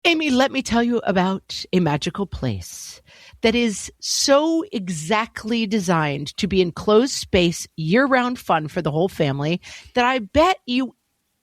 Amy, let me tell you about a magical place that is so exactly designed to be enclosed space, year-round fun for the whole family that I bet you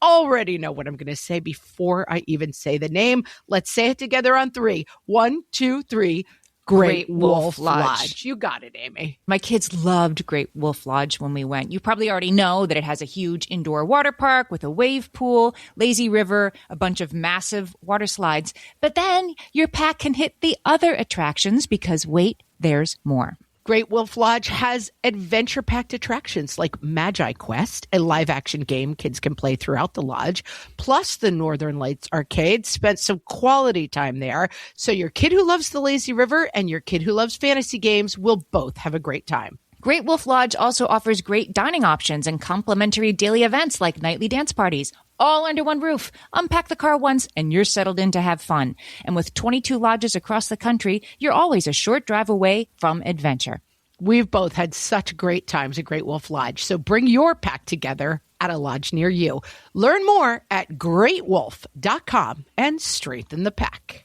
already know what I'm going to say before I even say the name. Let's say it together on 3. 1, 2, 3. Great Wolf Lodge. You got it, Amy. My kids loved Great Wolf Lodge when we went. You probably already know that it has a huge indoor water park with a wave pool, lazy river, a bunch of massive water slides. But then your pack can hit the other attractions because, wait, there's more. Great Wolf Lodge has adventure-packed attractions like Magi Quest, a live-action game kids can play throughout the lodge, plus the Northern Lights Arcade. Spent some quality time there, so your kid who loves the lazy river and your kid who loves fantasy games will both have a great time. Great Wolf Lodge also offers great dining options and complimentary daily events like nightly dance parties, all under one roof. Unpack the car once and you're settled in to have fun. And with 22 lodges across the country, you're always a short drive away from adventure. We've both had such great times at Great Wolf Lodge, so bring your pack together at a lodge near you. Learn more at greatwolf.com and strengthen the pack.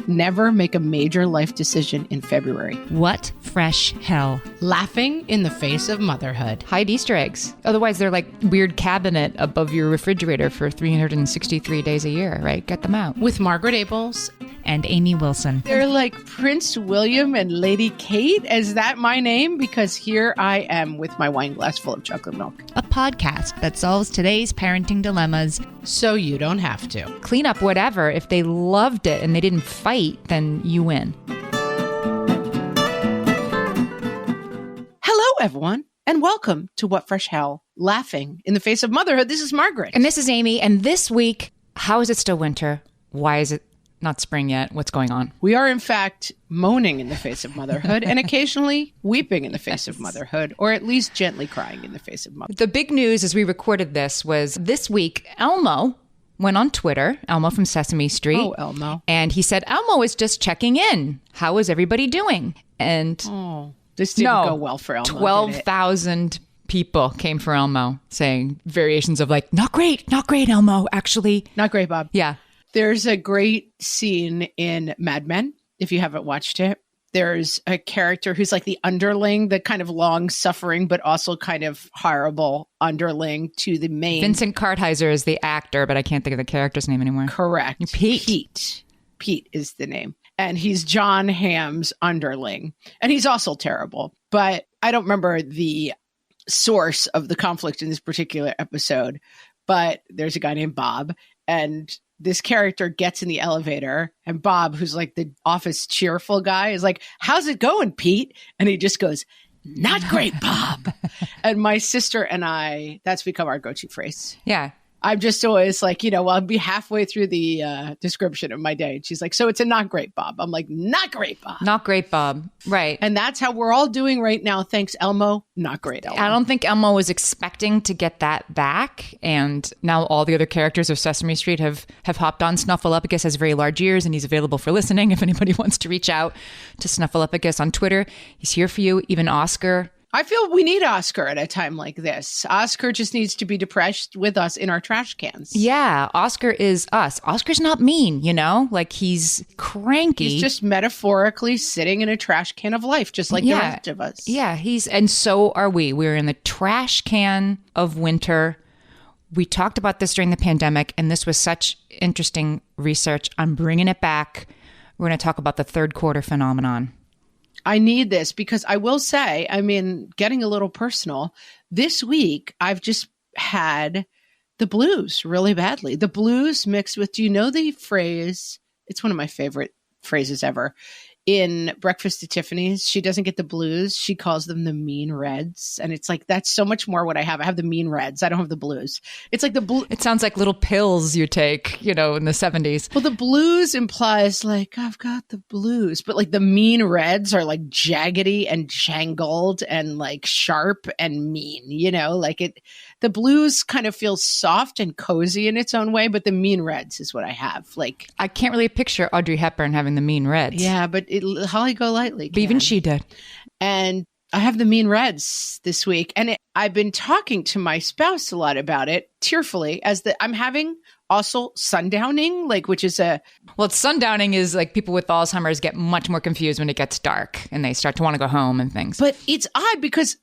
Never make a major life decision in February. What fresh hell? Laughing in the face of motherhood. Hide Easter eggs. Otherwise, they're like weird cabinet above your refrigerator for 363 days a year, right? Get them out. With Margaret Abels and Amy Wilson. They're like Prince William and Lady Kate. Is that my name? Because here I am with my wine glass full of chocolate milk. A podcast that solves today's parenting dilemmas so you don't have to. Clean up whatever. If they loved it and they didn't fight, then you win. Hello, everyone, and welcome to What Fresh Hell? Laughing in the Face of Motherhood. This is Margaret. And this is Amy. And this week, how is it still winter? Why is it not spring yet? What's going on? We are, in fact, moaning in the face of motherhood and occasionally weeping in the face of motherhood, or at least gently crying in the face of motherhood. The big news as we recorded this was this week, Elmo went on Twitter, Elmo from Sesame Street. Oh, Elmo. And he said, Elmo is just checking in. How is everybody doing? And this didn't go well for Elmo. 12,000 people came for Elmo saying variations of like, not great, Elmo, actually. Not great, Bob. Yeah. There's a great scene in Mad Men, if you haven't watched it. There's a character who's like the underling, the kind of long-suffering, but also kind of horrible underling to the main. Vincent Kartheiser is the actor, but I can't think of the character's name anymore. Correct. Pete. Pete is the name. And he's John Hamm's underling. And he's also terrible. But I don't remember the source of the conflict in this particular episode. But there's a guy named Bob, and this character gets in the elevator, and Bob, who's like the office cheerful guy, is like, how's it going, Pete? And he just goes, not great, Bob. And my sister and I, that's become our go-to phrase. Yeah. I'm just always like, I'll be halfway through the description of my day. And she's like, so it's a not great, Bob. I'm like, not great, Bob. Not great, Bob. Right. And that's how we're all doing right now. Thanks, Elmo. Not great, Elmo. I don't think Elmo was expecting to get that back. And now all the other characters of Sesame Street have hopped on. Snuffleupagus has very large ears, and he's available for listening if anybody wants to reach out to Snuffleupagus on Twitter. He's here for you. Even Oscar. I feel we need Oscar at a time like this. Oscar just needs to be depressed with us in our trash cans. Yeah, Oscar is us. Oscar's not mean, like he's cranky. He's just metaphorically sitting in a trash can of life, just like the rest of us. Yeah, and so are we. We're in the trash can of winter. We talked about this during the pandemic, and this was such interesting research. I'm bringing it back. We're going to talk about the third quarter phenomenon. I need this because I will say, getting a little personal, this week I've just had the blues really badly. The blues mixed with, do you know the phrase? It's one of my favorite phrases ever. In Breakfast at Tiffany's, she doesn't get the blues. She calls them the mean reds. And it's like, that's so much more what I have. I have the mean reds. I don't have the blues. It's like the blue. It sounds like little pills you take, in the 70s. Well, the blues implies like, I've got the blues. But like the mean reds are like jaggedy and jangled and like sharp and mean, the blues kind of feels soft and cozy in its own way. But the mean reds is what I have. Like, I can't really picture Audrey Hepburn having the mean reds. Yeah, but Holly Golightly can. But even she did. And I have the mean reds this week. And I've been talking to my spouse a lot about it, tearfully, I'm having also sundowning, which is Well, sundowning is like people with Alzheimer's get much more confused when it gets dark and they start to want to go home and things. But it's odd because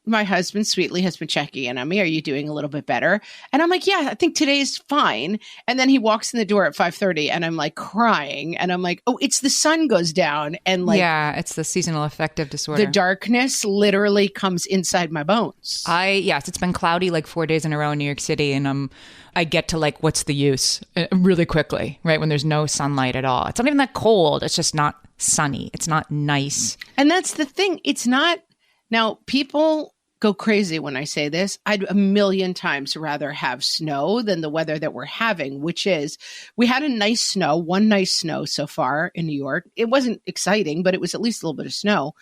my husband sweetly has been checking in on me. Are you doing a little bit better? And I'm like, yeah, I think today's fine. And then he walks in the door at 5:30 and I'm like crying. And I'm like, oh, it's the sun goes down. And yeah, it's the seasonal affective disorder. The darkness literally comes inside my bones. Yes, it's been cloudy 4 days in a row in New York City. And I get to what's the use really quickly, right? When there's no sunlight at all. It's not even that cold. It's just not sunny. It's not nice. And that's the thing. It's not. Now, people go crazy when I say this. I'd a million times rather have snow than the weather that we're having, which is we had one nice snow so far in New York. It wasn't exciting, but it was at least a little bit of snow.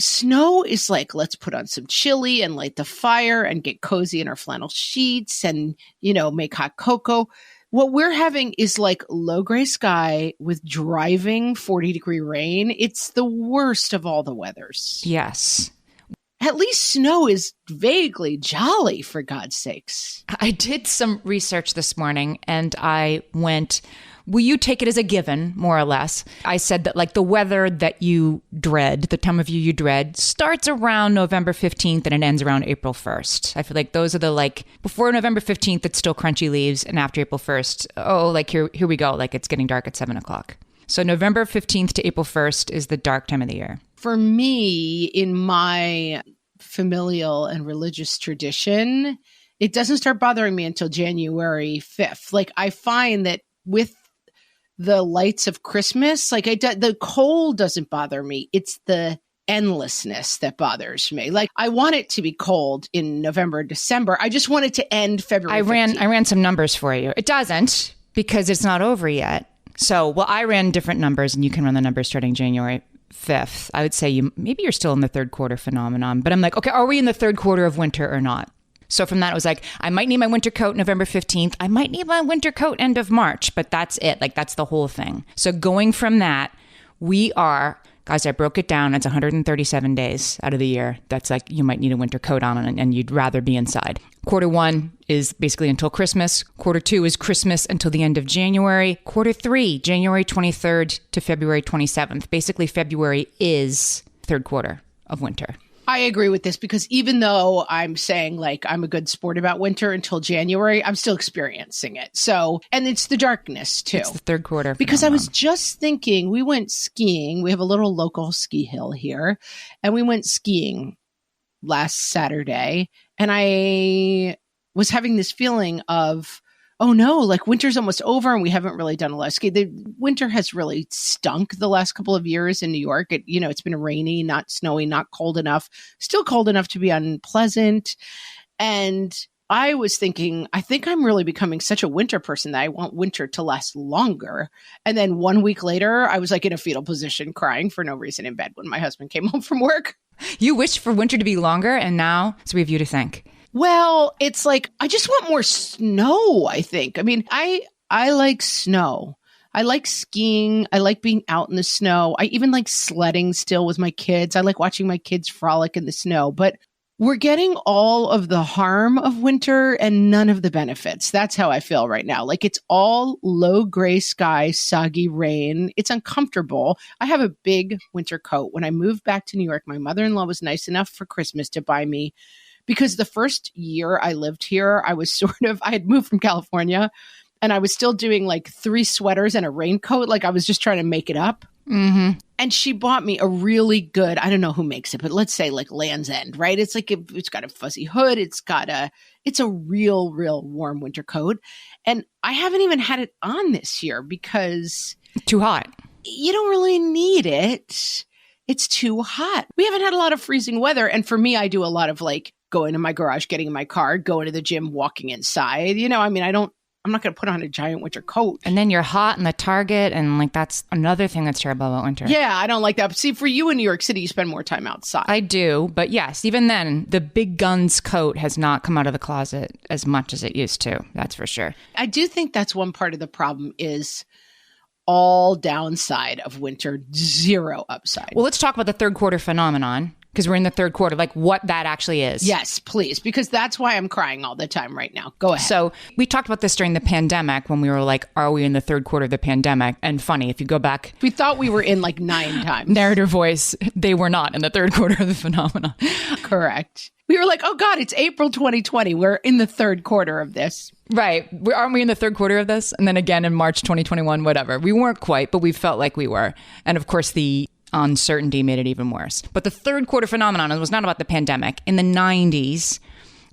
Snow is let's put on some chili and light the fire and get cozy in our flannel sheets and, make hot cocoa. What we're having is low gray sky with driving 40-degree rain. It's the worst of all the weathers. Yes. At least snow is vaguely jolly, for God's sakes. I did some research this morning and I went, will you take it as a given, more or less? I said that the weather that you dread, the time of year you dread, starts around November 15th and it ends around April 1st. I feel like those are the before November 15th, it's still crunchy leaves. And after April 1st, here we go. It's getting dark at 7:00. So November 15th to April 1st is the dark time of the year. For me, in my familial and religious tradition, it doesn't start bothering me until January 5th. I find that with the lights of Christmas, the cold doesn't bother me. It's the endlessness that bothers me. I want it to be cold in November, December. I just want it to end February 15th. I ran some numbers for you. It doesn't because it's not over yet. So, I ran different numbers and you can run the numbers starting January 5th. I would say maybe you're still in the third quarter phenomenon, but I'm okay, are we in the third quarter of winter or not? So from that, it was I might need my winter coat November 15th. I might need my winter coat end of March, but that's it. That's the whole thing. So going from that, we are, guys, I broke it down. It's 137 days out of the year. That's you might need a winter coat on and you'd rather be inside. Quarter 1 is basically until Christmas. Quarter 2 is Christmas until the end of January. Quarter 3, January 23rd to February 27th. Basically, February is third quarter of winter. I agree with this because even though I'm saying I'm a good sport about winter until January, I'm still experiencing it. So, and it's the darkness too. It's the third quarter. Because I was just thinking, we went skiing. We have a little local ski hill here and we went skiing last Saturday and I was having this feeling of, oh no, winter's almost over and we haven't really done a lot of ski. The winter has really stunk the last couple of years in New York. It's been rainy, not snowy, not cold enough, still cold enough to be unpleasant. And I was thinking, I think I'm really becoming such a winter person that I want winter to last longer. And then 1 week later, I was in a fetal position crying for no reason in bed when my husband came home from work. You wished for winter to be longer and now it's we have you to thank. Well, it's I just want more snow, I think. I mean, I like snow. I like skiing. I like being out in the snow. I even like sledding still with my kids. I like watching my kids frolic in the snow. But we're getting all of the harm of winter and none of the benefits. That's how I feel right now. It's all low gray sky, soggy rain. It's uncomfortable. I have a big winter coat. When I moved back to New York, my mother-in-law was nice enough for Christmas to buy me, because the first year I lived here, I had moved from California and I was still doing 3 sweaters and a raincoat. I was just trying to make it up. Mm-hmm. And she bought me a really good, I don't know who makes it, but let's say Land's End, right? It's it's got a fuzzy hood. It's a real warm winter coat. And I haven't even had it on this year because too hot. You don't really need it. It's too hot. We haven't had a lot of freezing weather. And for me, I do a lot of going to my garage, getting in my car, going to the gym, walking inside. I'm not going to put on a giant winter coat. And then you're hot in the Target. And that's another thing that's terrible about winter. Yeah, I don't like that. But see, for you in New York City, you spend more time outside. I do. But yes, even then, the big guns coat has not come out of the closet as much as it used to. That's for sure. I do think that's one part of the problem is all downside of winter, zero upside. Well, let's talk about the third quarter phenomenon, because we're in the third quarter, like what that actually is. Yes, please, because that's why I'm crying all the time right now. Go ahead. So we talked about this during the pandemic when we were like, are we in the third quarter of the pandemic? And funny, if you go back. We thought we were in like 9 times. Narrator voice, they were not in the third quarter of the phenomenon. Correct. We were like, oh God, it's April 2020. We're in the third quarter of this. Right. Aren't we in the third quarter of this? And then again in March 2021, whatever. We weren't quite, but we felt like we were. And of course, the uncertainty made it even worse. But the third quarter phenomenon was not about the pandemic. In the 90s,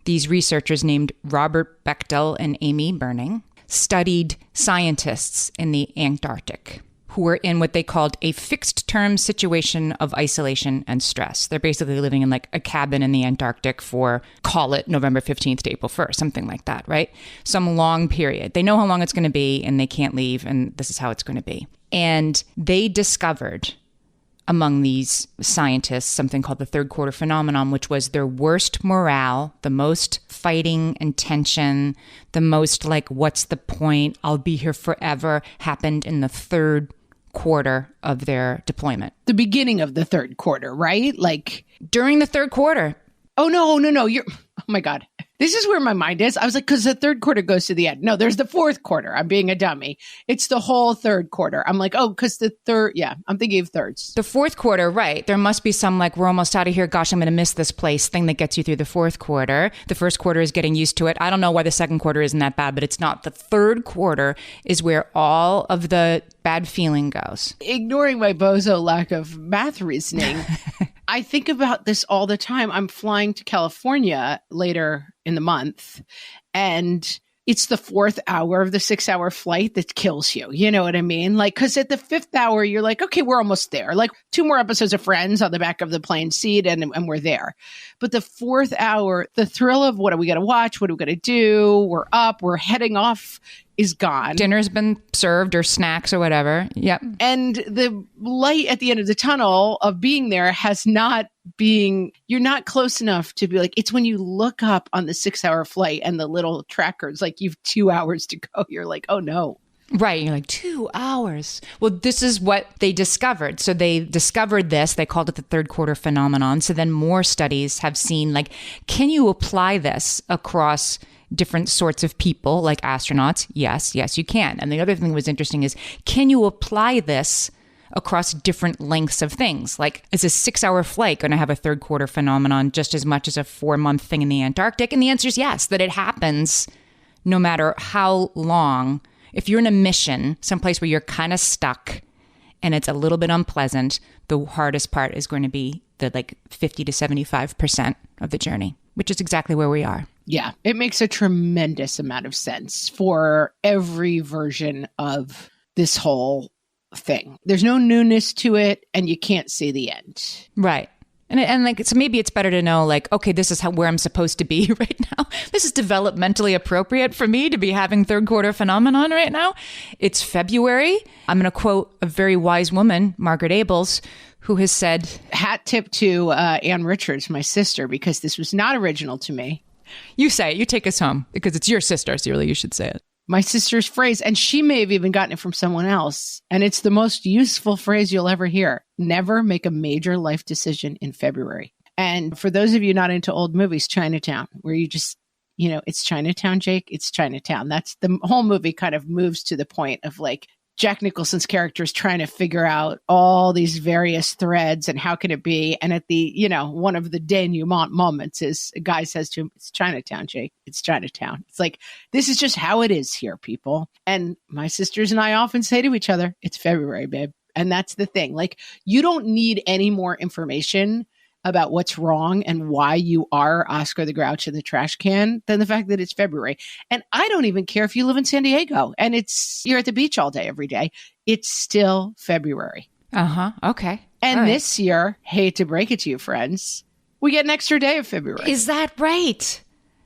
these researchers named Robert Bechtel and Amy Burning studied scientists in the Antarctic who were in what they called a fixed-term situation of isolation and stress. They're basically living in like a cabin in the Antarctic for, call it November 15th to April 1st, something like that, right? Some long period. They know how long it's going to be and they can't leave, and this is how it's going to be. And they discovered among these scientists something called the third quarter phenomenon, which was their worst morale, the most fighting and tension, the most like, what's the point? I'll be here forever, happened in the third quarter of their deployment. The beginning of the third quarter, right? Like during the third quarter. Oh, no. Oh my God. This is where my mind is. I was like, because the third quarter goes to the end. No, there's the fourth quarter. I'm being a dummy. It's the whole third quarter. I'm like, oh, because the third, yeah, I'm thinking of thirds. The fourth quarter, right. There must be some like, we're almost out of here. Gosh, I'm going to miss this place thing that gets you through the fourth quarter. The first quarter is getting used to it. I don't know why the second quarter isn't that bad, but it's not. The third quarter is where all of the bad feeling goes. Ignoring my bozo lack of math reasoning, I think about this all the time. I'm flying to California later in the month, and it's the 4th hour of the 6-hour flight that kills you. You know what I mean? Like, because at the 5th hour, you're like, okay, we're almost there. Like 2 more episodes of Friends on the back of the plane seat, and we're there. But the 4th hour, the thrill of what are we going to watch? What are we going to do? We're up, we're heading off is gone. Dinner's been served or snacks or whatever. Yep. And the light at the end of the tunnel of being there has not being, you're not close enough to be like, it's when you look up on the 6-hour flight and the little trackers, like you've 2 hours to go. You're like, oh no. Right. You're like 2 hours. Well, this is what they discovered. So they discovered this. They called it the third quarter phenomenon. So then more studies have seen like, can you apply this across different sorts of people like astronauts? Yes, you can. And the other thing that was interesting is, can you apply this across different lengths of things? Like, is a 6-hour flight going to have a third quarter phenomenon just as much as a 4-month thing in the Antarctic? And the answer is yes, that it happens no matter how long. If you're in a mission, someplace where you're kind of stuck and it's a little bit unpleasant, the hardest part is going to be the like 50 to 75% of the journey, which is exactly where we are. Yeah, it makes a tremendous amount of sense for every version of this whole thing. There's no newness to it, and you can't see the end. Right. And like, so maybe it's better to know, like, okay, this is where I'm supposed to be right now. This is developmentally appropriate for me to be having third quarter phenomenon right now. It's February. I'm going to quote a very wise woman, Margaret Abels, who has said, hat tip to Ann Richards, my sister, because this was not original to me. You say it. You take us home because it's your sister, so really you should say it. My sister's phrase, and she may have even gotten it from someone else, and it's the most useful phrase you'll ever hear. Never make a major life decision in February. And for those of you not into old movies, Chinatown, where you just, you know, it's Chinatown, Jake, it's Chinatown. That's the whole movie kind of moves to the point of like, Jack Nicholson's character is trying to figure out all these various threads and how can it be? And at the, you know, one of the denouement moments is a guy says to him, it's Chinatown, Jake. It's Chinatown. It's like, this is just how it is here, people. And my sisters and I often say to each other, it's February, babe. And that's the thing. Like, you don't need any more information about what's wrong and why you are Oscar the Grouch in the trash can than the fact that it's February. And I don't even care if you live in San Diego and you're at the beach all day, every day. It's still February. Okay. And this year, hate to break it to you, friends, we get an extra day of February. Is that right?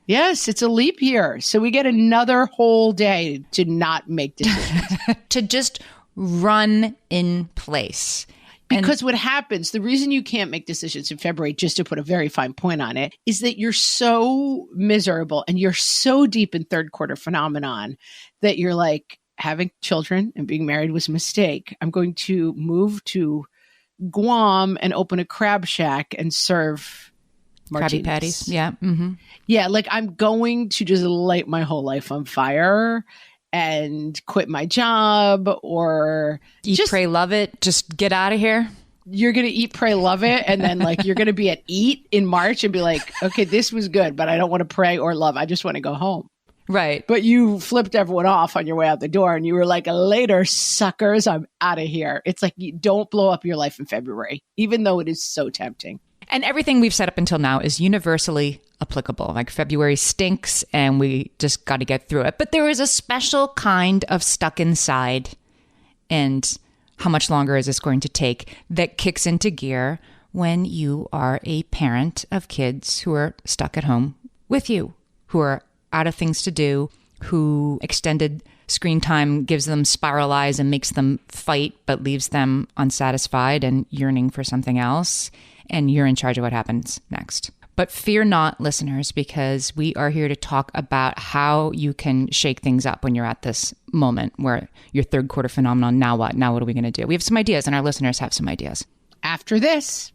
Yes, it's a leap year. So we get another whole day to not make decisions. To just run in place. Because what happens, the reason you can't make decisions in February, just to put a very fine point on it, is that you're so miserable and you're so deep in third quarter phenomenon that you're like, having children and being married was a mistake. I'm going to move to Guam and open a crab shack and serve martinis. Krabby Patties. Yeah. Mm-hmm. Yeah. Like I'm going to just light my whole life on fire and quit my job or Eat, pray, love it. Just get out of here. You're going to eat, pray, love it. And then like, you're going to be at eat in March and be like, okay, this was good, but I don't want to pray or love. I just want to go home. Right. But you flipped everyone off on your way out the door and you were like, later, suckers, I'm out of here. It's like, you don't blow up your life in February, even though it is so tempting. And everything we've set up until now is universally applicable. Like February stinks and we just got to get through it. But there is a special kind of stuck inside and how much longer is this going to take that kicks into gear when you are a parent of kids who are stuck at home with you, who are out of things to do, who extended screen time gives them spiral eyes and makes them fight, but leaves them unsatisfied and yearning for something else. And you're in charge of what happens next. But fear not, listeners, because we are here to talk about how you can shake things up when you're at this moment where your third quarter phenomenon, now what? Now what are we going to do? We have some ideas and our listeners have some ideas. After this.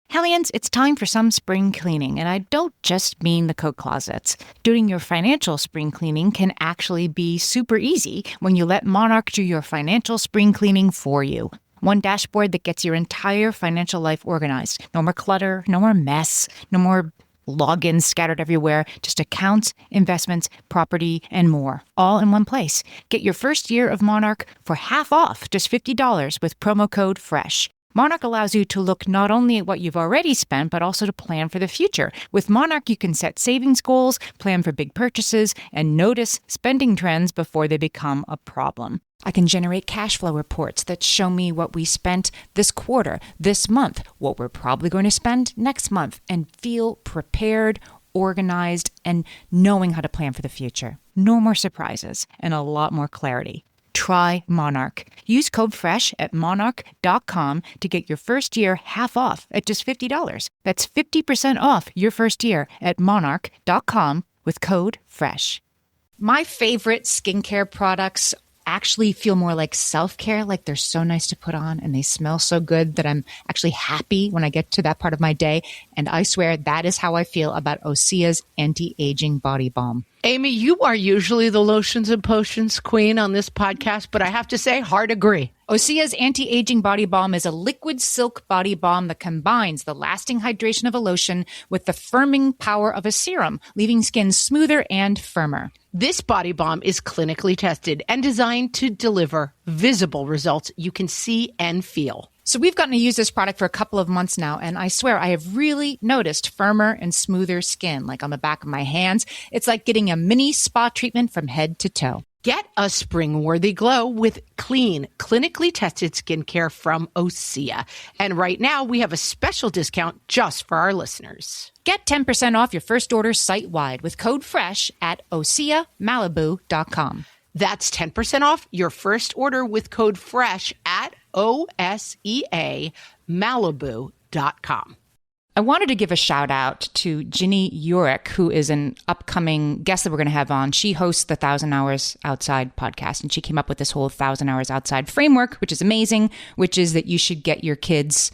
Hellions, it's time for some spring cleaning, and I don't just mean the coat closets. Doing your financial spring cleaning can actually be super easy when you let Monarch do your financial spring cleaning for you. One dashboard that gets your entire financial life organized. No more clutter, no more mess, no more logins scattered everywhere, just accounts, investments, property, and more, all in one place. Get your first year of Monarch for half off, just $50 with promo code FRESH. Monarch allows you to look not only at what you've already spent, but also to plan for the future. With Monarch, you can set savings goals, plan for big purchases, and notice spending trends before they become a problem. I can generate cash flow reports that show me what we spent this quarter, this month, what we're probably going to spend next month, and feel prepared, organized, and knowing how to plan for the future. No more surprises and a lot more clarity. Try Monarch. Use code FRESH at monarch.com to get your first year half off at just $50. That's 50% off your first year at monarch.com with code FRESH. My favorite skincare products actually feel more like self-care, like they're so nice to put on and they smell so good that I'm actually happy when I get to that part of my day. And I swear that is how I feel about Osea's anti-aging body balm. Amy, you are usually the lotions and potions queen on this podcast, but I have to say, hard agree. Osea's anti-aging body balm is a liquid silk body balm that combines the lasting hydration of a lotion with the firming power of a serum, leaving skin smoother and firmer. This body balm is clinically tested and designed to deliver visible results you can see and feel. So we've gotten to use this product for a couple of months now, and I swear I have really noticed firmer and smoother skin, like on the back of my hands. It's like getting a mini spa treatment from head to toe. Get a spring-worthy glow with clean, clinically tested skincare from Osea. And right now, we have a special discount just for our listeners. Get 10% off your first order site-wide with code FRESH at OseaMalibu.com. That's 10% off your first order with code FRESH at OSEAMalibu.com. I wanted to give a shout out to Ginny Urick, who is an upcoming guest that we're going to have on. She hosts the 1,000 Hours Outside podcast, and she came up with this whole 1,000 Hours Outside framework, which is amazing, which is that you should get your kids,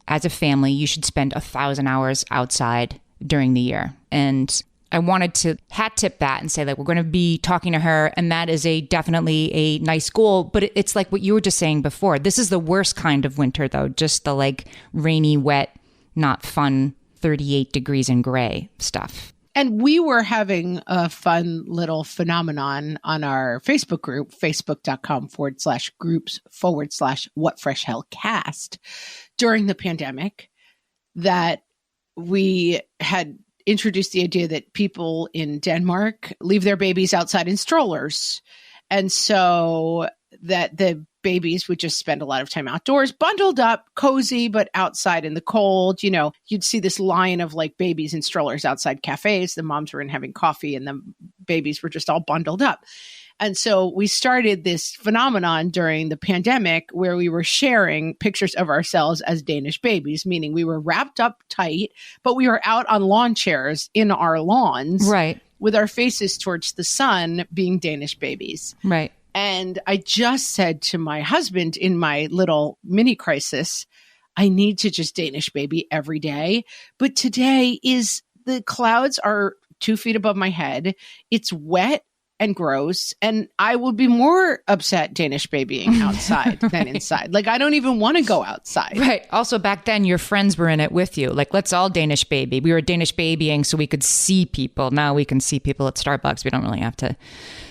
as a family, you should spend 1,000 hours outside during the year. And I wanted to hat tip that and say that we're going to be talking to her, and that is definitely a nice goal. But it's like what you were just saying before. This is the worst kind of winter, though, just the like rainy, wet, not fun 38 degrees and gray stuff. And we were having a fun little phenomenon on our Facebook group, facebook.com/groups/whatfreshhellcast during the pandemic, that we had introduced the idea that people in Denmark leave their babies outside in strollers. And so that the babies would just spend a lot of time outdoors, bundled up, cozy, but outside in the cold. You know, you'd see this line of like babies in strollers outside cafes. The moms were in having coffee and the babies were just all bundled up. And so we started this phenomenon during the pandemic where we were sharing pictures of ourselves as Danish babies, meaning we were wrapped up tight, but we were out on lawn chairs in our lawns, right, with our faces towards the sun, being Danish babies. Right. And I just said to my husband in my little mini crisis, I need to just Danish baby every day. But today the clouds are 2 feet above my head. It's wet and gross. And I would be more upset Danish babying outside than inside. Like, I don't even want to go outside. Right. Also, back then, your friends were in it with you. Like, let's all Danish baby. We were Danish babying so we could see people. Now we can see people at Starbucks. We don't really have to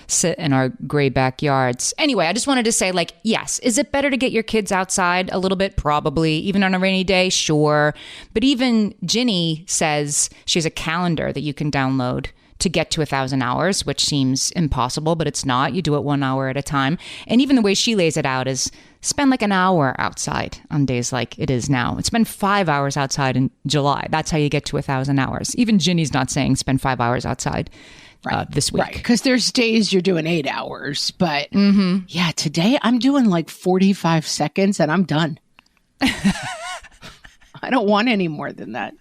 sit in our gray backyards. Anyway, I just wanted to say, like, yes, is it better to get your kids outside a little bit? Probably. Even on a rainy day? Sure. But even Ginny says she has a calendar that you can download to get to 1,000 hours, which seems impossible, but it's not. You do it 1 hour at a time. And even the way she lays it out is spend like an hour outside on days like it is now. And spend 5 hours outside in July. That's how you get to 1,000 hours. Even Ginny's not saying spend 5 hours outside this week. Right, because there's days you're doing 8 hours. But yeah, today I'm doing like 45 seconds and I'm done. I don't want any more than that.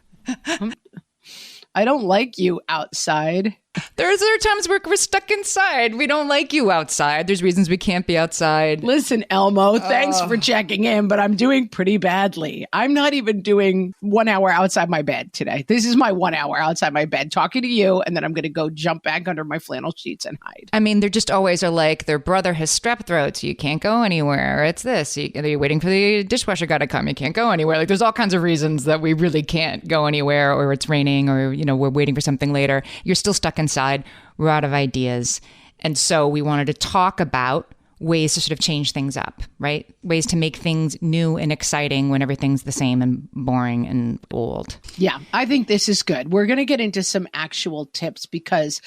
I don't like you outside. There are times where we're stuck inside. We don't like you outside. There's reasons we can't be outside. Listen, Elmo, thanks for checking in, but I'm doing pretty badly. I'm not even doing 1 hour outside my bed today. This is my 1 hour outside my bed talking to you, and then I'm going to go jump back under my flannel sheets and hide. I mean, they're just always are like, their brother has strep throat, so you can't go anywhere. It's this. You're waiting for the dishwasher guy to come. You can't go anywhere. Like, there's all kinds of reasons that we really can't go anywhere, or it's raining, or, we're waiting for something later. You're still stuck inside. We're out of ideas. And so we wanted to talk about ways to sort of change things up, right? Ways to make things new and exciting when everything's the same and boring and old. Yeah, I think this is good. We're going to get into some actual tips because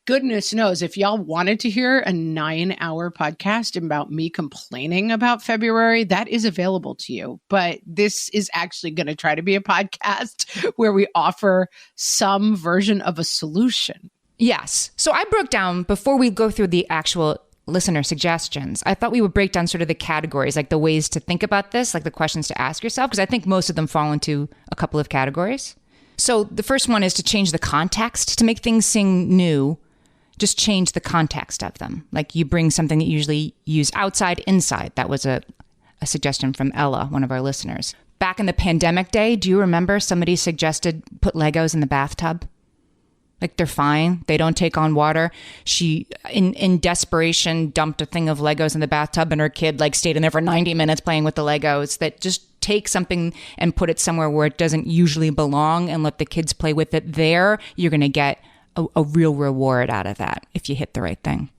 goodness knows if y'all wanted to hear a 9-hour podcast about me complaining about February, that is available to you. But this is actually going to try to be a podcast where we offer some version of a solution. Yes. So I broke down, before we go through the actual listener suggestions, I thought we would break down sort of the categories, like the ways to think about this, like the questions to ask yourself, because I think most of them fall into a couple of categories. So the first one is to change the context. To make things seem new, just change the context of them. Like you bring something that you usually use outside, inside. That was a suggestion from Ella, one of our listeners. Back in the pandemic day, do you remember somebody suggested put Legos in the bathtub? Like they're fine. They don't take on water. She, in desperation, dumped a thing of Legos in the bathtub and her kid stayed in there for 90 minutes playing with the Legos. That just take something and put it somewhere where it doesn't usually belong and let the kids play with it there. You're going to get a real reward out of that if you hit the right thing.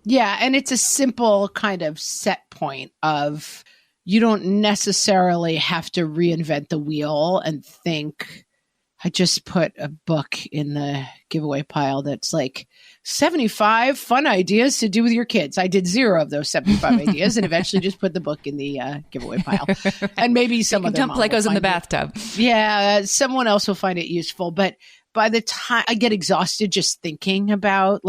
Yeah. And it's a simple kind of set point of you don't necessarily have to reinvent the wheel and think, I just put a book in the giveaway pile that's like 75 fun ideas to do with your kids. I did 0 of those 75 ideas and eventually just put the book in the giveaway pile. And maybe some other dump Legos in the bathtub. Yeah, someone else will find it useful. But by the time I get exhausted just thinking about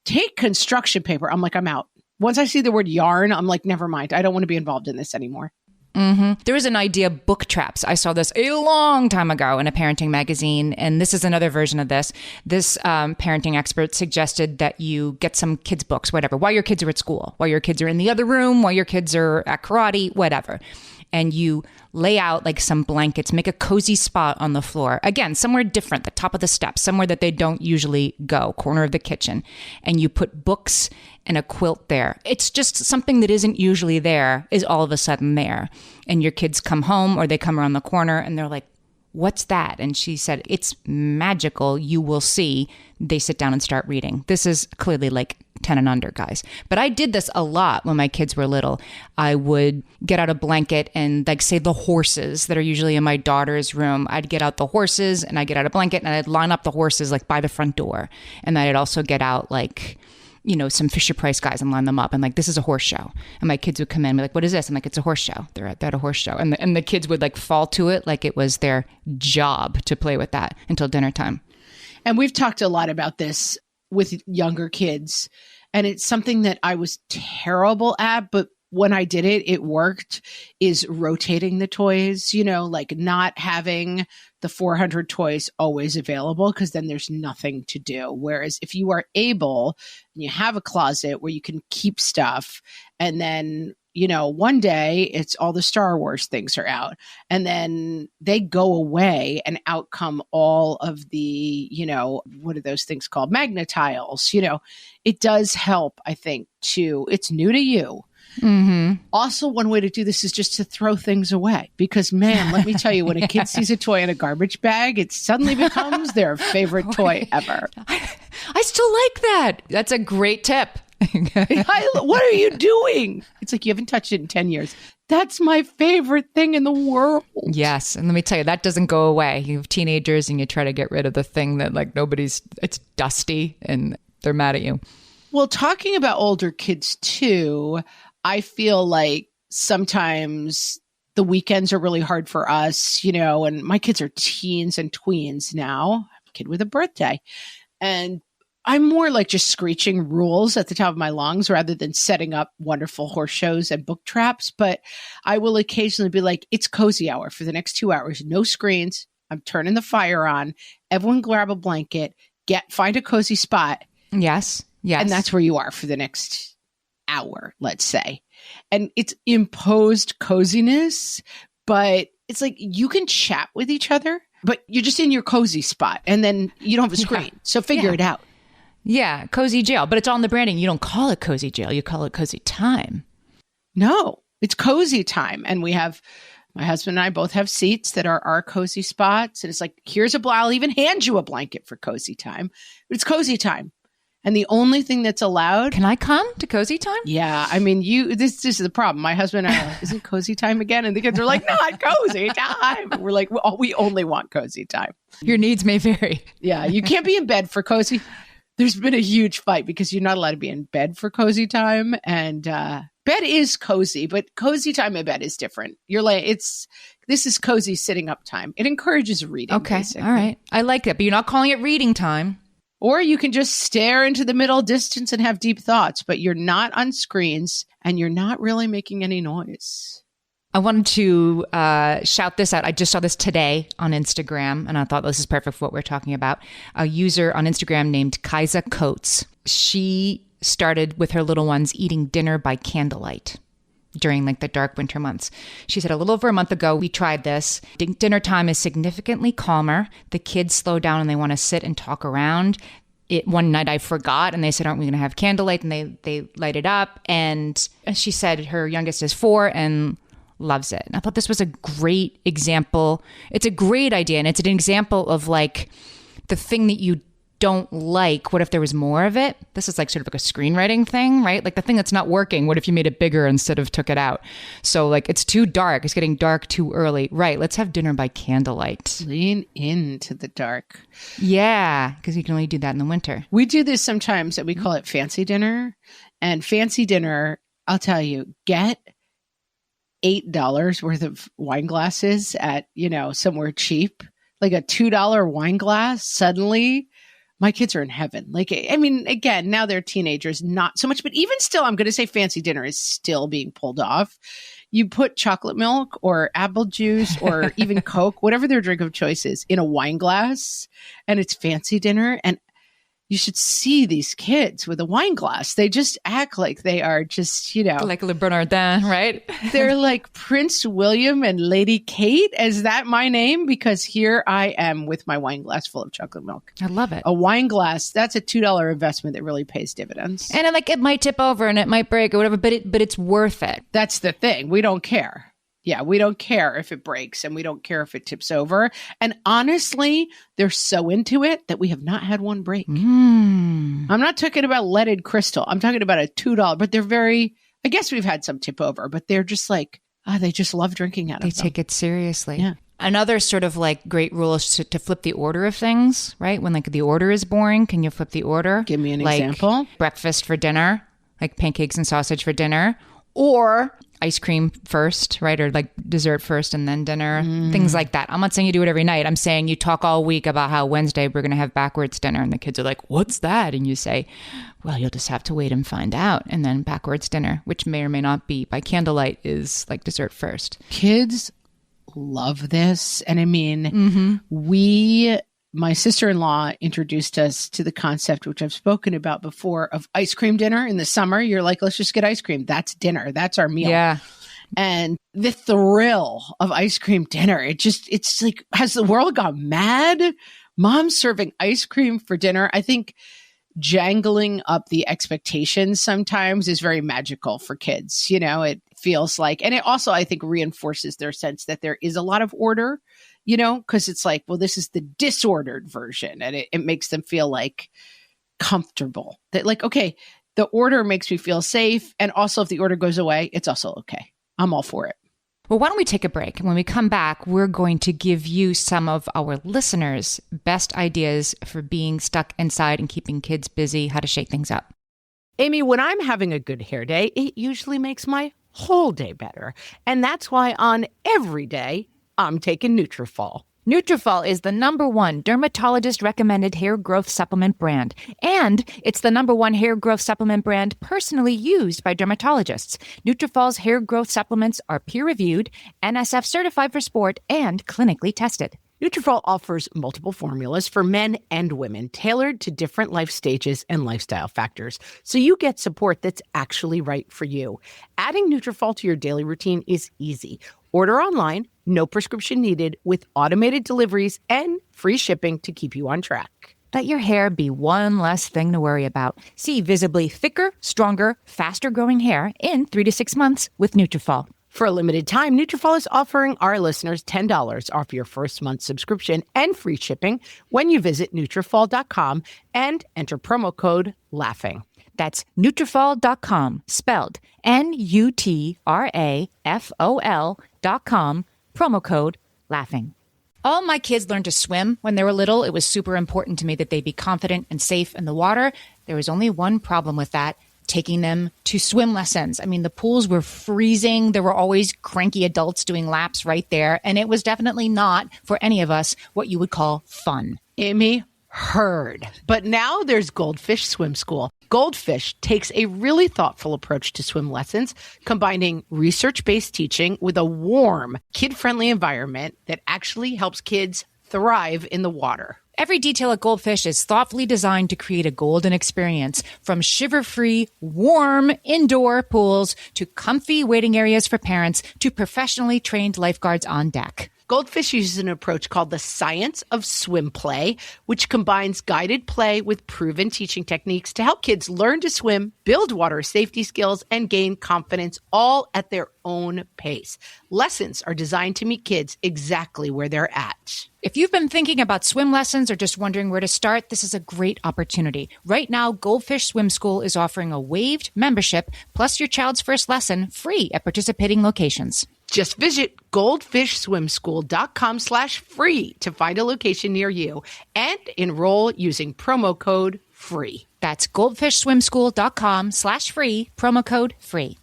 take construction paper. I'm like, I'm out. Once I see the word yarn, I'm like, never mind. I don't want to be involved in this anymore. Mm-hmm. There was an idea, book traps. I saw this a long time ago in a parenting magazine, and this is another version of this. This parenting expert suggested that you get some kids' books, whatever, while your kids are at school, while your kids are in the other room, while your kids are at karate, whatever. And you lay out some blankets, make a cozy spot on the floor. Again, somewhere different, the top of the steps, somewhere that they don't usually go, corner of the kitchen. And you put books and a quilt there. It's just something that isn't usually there is all of a sudden there. And your kids come home or they come around the corner and they're like, what's that? And she said, it's magical. You will see. They sit down and start reading. This is clearly 10 and under, guys. But I did this a lot when my kids were little. I would get out a blanket and say the horses that are usually in my daughter's room. I'd get out the horses and I'd get out a blanket and I'd line up the horses by the front door. And then I'd also get out some Fisher-Price guys and line them up and this is a horse show. And my kids would come in and be like, what is this? I'm like, it's a horse show. They're at a horse show. And the kids would fall to it like it was their job to play with that until dinner time. And we've talked a lot about this with younger kids. And it's something that I was terrible at, but when I did it, it worked, is rotating the toys, like not having the 400 toys always available, because then there's nothing to do. Whereas if you are able, and you have a closet where you can keep stuff, and then, one day it's all the Star Wars things are out, and then they go away and out come all of the, what are those things called? Magnetiles, it does help, I think, too. It's new to you. Mm-hmm. Also, one way to do this is just to throw things away, because, man, let me tell you, when a kid sees a toy in a garbage bag, it suddenly becomes their favorite toy ever. I still like that. That's a great tip. What are you doing? It's like, you haven't touched it in 10 years. That's my favorite thing in the world. Yes. And let me tell you, that doesn't go away. You have teenagers and you try to get rid of the thing that it's dusty and they're mad at you. Well, talking about older kids too, I feel like sometimes the weekends are really hard for us, and my kids are teens and tweens now. I have a kid with a birthday, and I'm more like just screeching rules at the top of my lungs rather than setting up wonderful horse shows and book traps. But I will occasionally be like, it's cozy hour for the next 2 hours. No screens. I'm turning the fire on. Everyone grab a blanket, find a cozy spot. Yes. Yes. And that's where you are for the next hour, let's say. And it's imposed coziness, but it's like you can chat with each other, but you're just in your cozy spot, and then you don't have a screen. Yeah. So figure it out. Yeah, cozy jail. But it's on the branding. You don't call it cozy jail. You call it cozy time. No, it's cozy time. And my husband and I both have seats that are our cozy spots. And it's like, I'll even hand you a blanket for cozy time. But it's cozy time. And the only thing that's allowed. Can I come to cozy time? Yeah. I mean, this is the problem. My husband and I are like, is it cozy time again? And the kids are like, not cozy time. And we're like, well, we only want cozy time. Your needs may vary. Yeah. You can't be in bed for cozy. There's been a huge fight because you're not allowed to be in bed for cozy time. And bed is cozy, but cozy time in bed is different. You're like, this is cozy sitting up time. It encourages reading. Okay. Basically. All right. I like that. But you're not calling it reading time. Or you can just stare into the middle distance and have deep thoughts, but you're not on screens and you're not really making any noise. I wanted to shout this out. I just saw this today on Instagram, and I thought this is perfect for what we're talking about. A user on Instagram named Kaisa Coates. She started with her little ones eating dinner by candlelight during the dark winter months. She said, a little over a month ago, we tried this. Dinner time is significantly calmer. The kids slow down and they want to sit and talk around. One night I forgot and they said, aren't we going to have candlelight? And they light it up. And she said her youngest is 4 and loves it. And I thought this was a great example. It's a great idea. And it's an example of the thing that you don't like. What if there was more of it? This is sort of a screenwriting thing, right? The thing that's not working. What if you made it bigger instead of took it out? So it's too dark. It's getting dark too early. Right. Let's have dinner by candlelight. Lean into the dark. Yeah. Because you can only do that in the winter. We do this sometimes and we call it fancy dinner. And fancy dinner, I'll tell you, get $8 worth of wine glasses at, somewhere cheap, like a $2 wine glass. Suddenly my kids are in heaven. Again, now they're teenagers, not so much, but even still, I'm going to say fancy dinner is still being pulled off. You put chocolate milk or apple juice or even Coke, whatever their drink of choice is, in a wine glass, and it's fancy dinner. And you should see these kids with a wine glass. They just act like they are just, like Le Bernardin, right? They're like Prince William and Lady Kate. Is that my name? Because here I am with my wine glass full of chocolate milk. I love it. A wine glass, that's a $2 investment that really pays dividends. And it might tip over and it might break or whatever, but it's worth it. That's the thing. We don't care. Yeah, we don't care if it breaks and we don't care if it tips over. And honestly, they're so into it that we have not had one break. I'm not talking about leaded crystal. I'm talking about a $2, but they're I guess we've had some tip over, but they're just they just love drinking out of them. They take it seriously. Yeah. Another sort of great rule is to flip the order of things, right? When the order is boring, can you flip the order? Give me an example. Breakfast for dinner, pancakes and sausage for dinner. Or ice cream first, right? Or like dessert first and then dinner, things like that. I'm not saying you do it every night. I'm saying you talk all week about how Wednesday we're going to have backwards dinner. And the kids are like, what's that? And you say, well, you'll just have to wait and find out. And then backwards dinner, which may or may not be by candlelight, is like dessert first. kids love this. And I mean, my sister-in-law introduced us to the concept, which I've spoken about before, of ice cream dinner in the summer. You're like, let's just get ice cream. That's dinner. That's our meal. Yeah. And the thrill of ice cream dinner, it's like, has the world gone mad? Mom's serving ice cream for dinner. I think jangling up the expectations sometimes is very magical for kids. You know, it feels like, and it also, I think, reinforces their sense that there is a lot of order, you know, because it's like, well, this is the disordered version. And it makes them feel like comfortable that like, okay, the order makes me feel safe. And also if the order goes away, it's also okay. I'm all for it. Well, why don't we take a break? And when we come back, we're going to give you some of our listeners' best ideas for being stuck inside and keeping kids busy, how to shake things up. Amy, when I'm having a good hair day, it usually makes my whole day better. And that's why on every day, I'm taking Nutrafol. Nutrafol is the #1 dermatologist-recommended hair growth supplement brand. And it's the #1 hair growth supplement brand personally used by dermatologists. Nutrafol's hair growth supplements are peer-reviewed, NSF certified for sport, and clinically tested. Nutrafol offers multiple formulas for men and women tailored to different life stages and lifestyle factors, so you get support that's actually right for you. Adding Nutrafol to your daily routine is easy. Order online, no prescription needed, with automated deliveries and free shipping to keep you on track. Let your hair be one less thing to worry about. See visibly thicker, stronger, faster-growing hair in 3 to 6 months with Nutrafol. For a limited time, Nutrafol is offering our listeners $10 off your first month subscription and free shipping when you visit Nutrafol.com and enter promo code LAUGHING. That's Nutrafol.com, spelled Nutrafol.com, promo code LAUGHING. All my kids learned to swim when they were little. It was super important to me that they be confident and safe in the water. There was only one problem with that: taking them to swim lessons. I mean, the pools were freezing. There were always cranky adults doing laps right there. And it was definitely not, for any of us, what you would call fun. Amy, heard. But now there's Goldfish Swim School. Goldfish takes a really thoughtful approach to swim lessons, combining research-based teaching with a warm, kid-friendly environment that actually helps kids thrive in the water. Every detail at Goldfish is thoughtfully designed to create a golden experience, from shiver-free, warm indoor pools to comfy waiting areas for parents to professionally trained lifeguards on deck. Goldfish uses an approach called the science of swim play, which combines guided play with proven teaching techniques to help kids learn to swim, build water safety skills, and gain confidence, all at their own pace. Lessons are designed to meet kids exactly where they're at. If you've been thinking about swim lessons or just wondering where to start, this is a great opportunity. Right now, Goldfish Swim School is offering a waived membership plus your child's first lesson free at participating locations. Just visit goldfishswimschool.com/free to find a location near you and enroll using promo code FREE. That's goldfishswimschool.com/free, promo code FREE.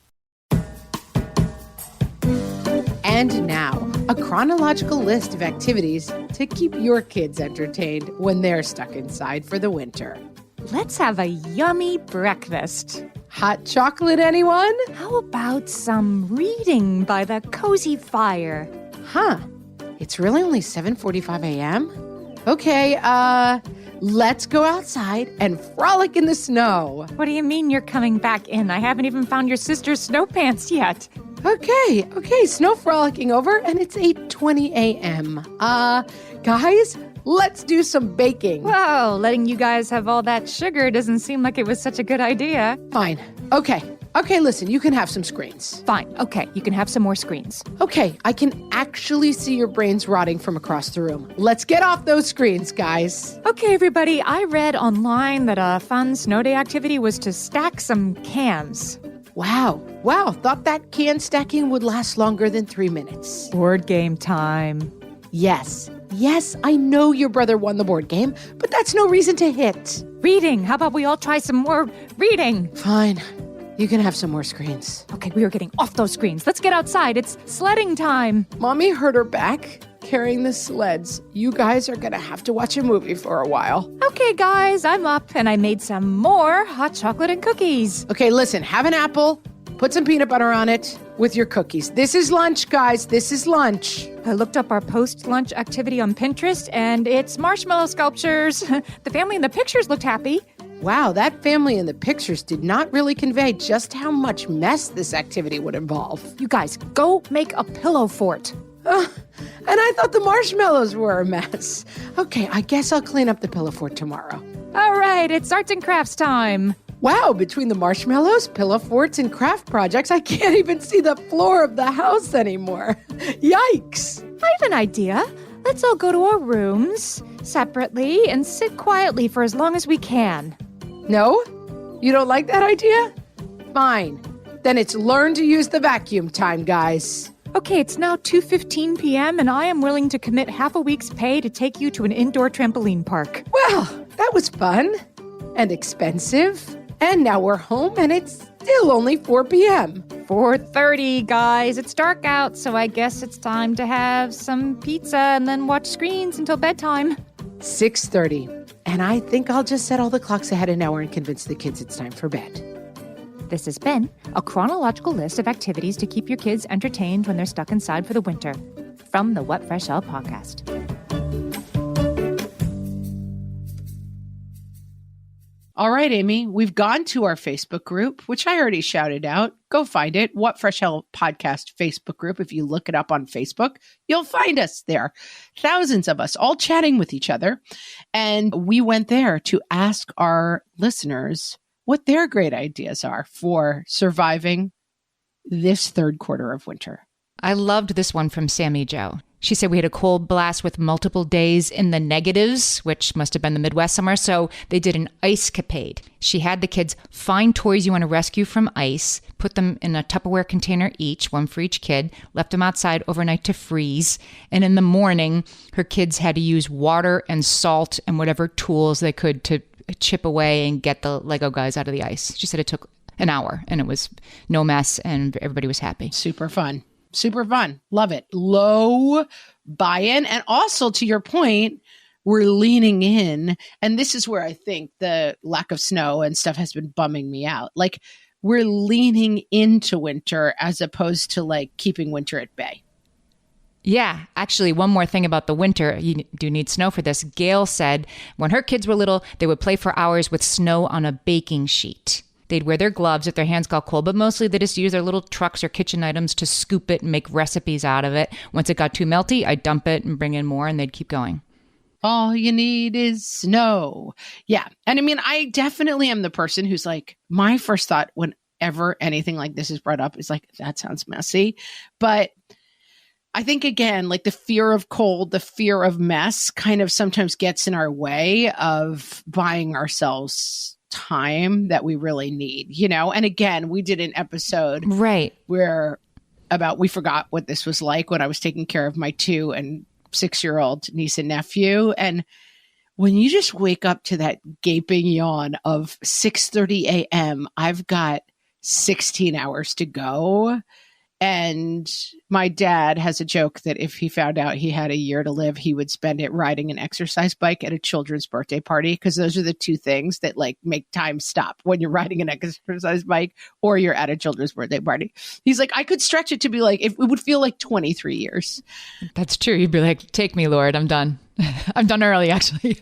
And now, a chronological list of activities to keep your kids entertained when they're stuck inside for the winter. Let's have a yummy breakfast. Hot chocolate, anyone? How about some reading by the cozy fire? Huh. It's really only 7:45 a.m.? Okay, let's go outside and frolic in the snow. What do you mean you're coming back in? I haven't even found your sister's snow pants yet. Okay, snow frolicking over, and it's 8:20 a.m. Guys, let's do some baking. Whoa, letting you guys have all that sugar doesn't seem like it was such a good idea. Fine. Okay, listen, you can have some screens. Fine, okay, you can have some more screens. Okay, I can actually see your brains rotting from across the room. Let's get off those screens, guys. Okay, everybody, I read online that a fun snow day activity was to stack some cans. Wow, thought that can stacking would last longer than 3 minutes. Board game time. Yes, I know your brother won the board game, but that's no reason to hit. Reading, how about we all try some more reading? Fine. You can have some more screens. Okay, we are getting off those screens. Let's get outside. It's sledding time. Mommy hurt her back carrying the sleds. You guys are going to have to watch a movie for a while. Okay, guys, I'm up, and I made some more hot chocolate and cookies. Okay, listen, have an apple, put some peanut butter on it with your cookies. This is lunch, guys. This is lunch. I looked up our post-lunch activity on Pinterest, and it's marshmallow sculptures. The family in the pictures looked happy. Wow, that family in the pictures did not really convey just how much mess this activity would involve. You guys, go make a pillow fort. And I thought the marshmallows were a mess. Okay, I guess I'll clean up the pillow fort tomorrow. All right, it's arts and crafts time. Wow, between the marshmallows, pillow forts, and craft projects, I can't even see the floor of the house anymore. Yikes! I have an idea. Let's all go to our rooms separately and sit quietly for as long as we can. No? You don't like that idea? Fine. Then it's learn to use the vacuum time, guys. Okay, it's now 2:15 p.m. and I am willing to commit half a week's pay to take you to an indoor trampoline park. Well, that was fun and expensive. And now we're home and it's still only 4 p.m. 4:30, guys. It's dark out, so I guess it's time to have some pizza and then watch screens until bedtime. 6:30. And I think I'll just set all the clocks ahead an hour and convince the kids it's time for bed. This has been a chronological list of activities to keep your kids entertained when they're stuck inside for the winter. From the What Fresh Hell podcast. All right, Amy, we've gone to our Facebook group, which I already shouted out. Go find it. What Fresh Hell Podcast Facebook group. If you look it up on Facebook, you'll find us there. Thousands of us all chatting with each other. And we went there to ask our listeners what their great ideas are for surviving this third quarter of winter. I loved this one from Sammy Joe. She said we had a cold blast with multiple days in the negatives, which must have been the Midwest somewhere. So they did an ice-capade. She had the kids find toys you want to rescue from ice, put them in a Tupperware container each, one for each kid, left them outside overnight to freeze. And in the morning, her kids had to use water and salt and whatever tools they could to chip away and get the Lego guys out of the ice. She said it took an hour and it was no mess and everybody was happy. Super fun. Super fun. Love it. Low buy-in. And also, to your point, we're leaning in. And this is where I think the lack of snow and stuff has been bumming me out. Like, we're leaning into winter as opposed to like keeping winter at bay. Yeah, actually, one more thing about the winter. You do need snow for this. Gail said when her kids were little, they would play for hours with snow on a baking sheet. They'd wear their gloves if their hands got cold, but mostly they just use their little trucks or kitchen items to scoop it and make recipes out of it. Once it got too melty, I'd dump it and bring in more, and they'd keep going. All you need is snow. Yeah. And I mean, I definitely am the person who's like, my first thought whenever anything like this is brought up is like, that sounds messy. But I think, again, like the fear of cold, the fear of mess kind of sometimes gets in our way of buying ourselves time that we really need, you know? And again, we did an episode where we forgot what this was like when I was taking care of my 2 and 6-year-old niece and nephew. And when you just wake up to that gaping yawn of 6:30 a.m., I've got 16 hours to go. And my dad has a joke that if he found out he had a year to live, he would spend it riding an exercise bike at a children's birthday party. Because those are the two things that like make time stop when you're riding an exercise bike or you're at a children's birthday party. He's like, I could stretch it to be like, it would feel like 23 years. That's true. You'd be like, take me, Lord. I'm done. I'm done early, actually.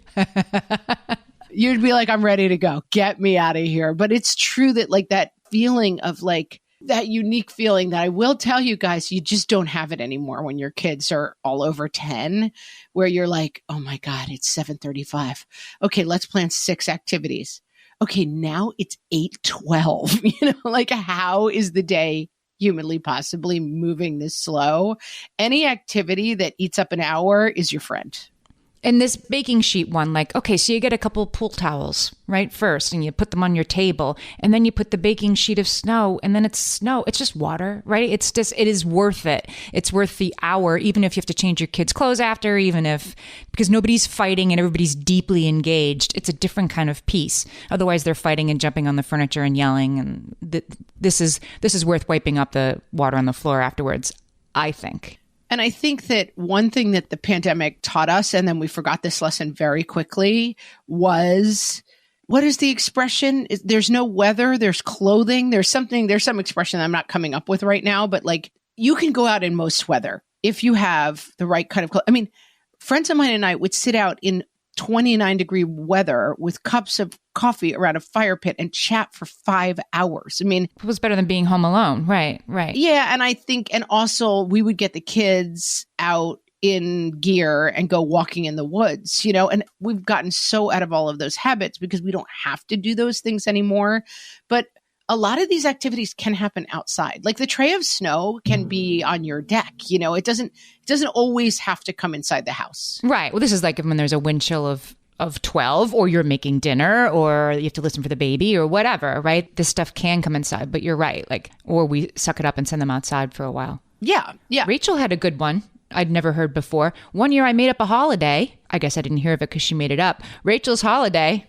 You'd be like, I'm ready to go. Get me out of here. But it's true that like that feeling of like, that unique feeling that I will tell you guys, you just don't have it anymore when your kids are all over 10, where you're like, oh my God, it's 7:35. Okay, let's plan 6 activities. Okay, now it's 8:12. You know, like how is the day humanly possibly moving this slow? Any activity that eats up an hour is your friend. And this baking sheet one, like, okay, so you get a couple of pool towels, right, first, and you put them on your table, and then you put the baking sheet of snow, and then it's snow. It's just water, right? It is worth it. It's worth the hour, even if you have to change your kids' clothes after, because nobody's fighting and everybody's deeply engaged. It's a different kind of peace. Otherwise, they're fighting and jumping on the furniture and yelling, and this is worth wiping up the water on the floor afterwards, I think. And I think that one thing that the pandemic taught us, and then we forgot this lesson very quickly, was, what is the expression? There's no weather, there's clothing. There's some expression I'm not coming up with right now, but like, you can go out in most weather if you have the right kind of clothes. I mean, friends of mine and I would sit out in 29-degree weather with cups of coffee around a fire pit and chat for 5 hours. I mean, it was better than being home alone. Right. Yeah. And I think, and also we would get the kids out in gear and go walking in the woods, and we've gotten so out of all of those habits because we don't have to do those things anymore. But a lot of these activities can happen outside. Like the tray of snow can be on your deck. It doesn't always have to come inside the house. Right. Well, this is like when there's a wind chill of 12, or you're making dinner, or you have to listen for the baby or whatever, right? This stuff can come inside, but you're right. Like, or we suck it up and send them outside for a while. Yeah. Rachel had a good one I'd never heard before. One year I made up a holiday. I guess I didn't hear of it because she made it up. Rachel's holiday.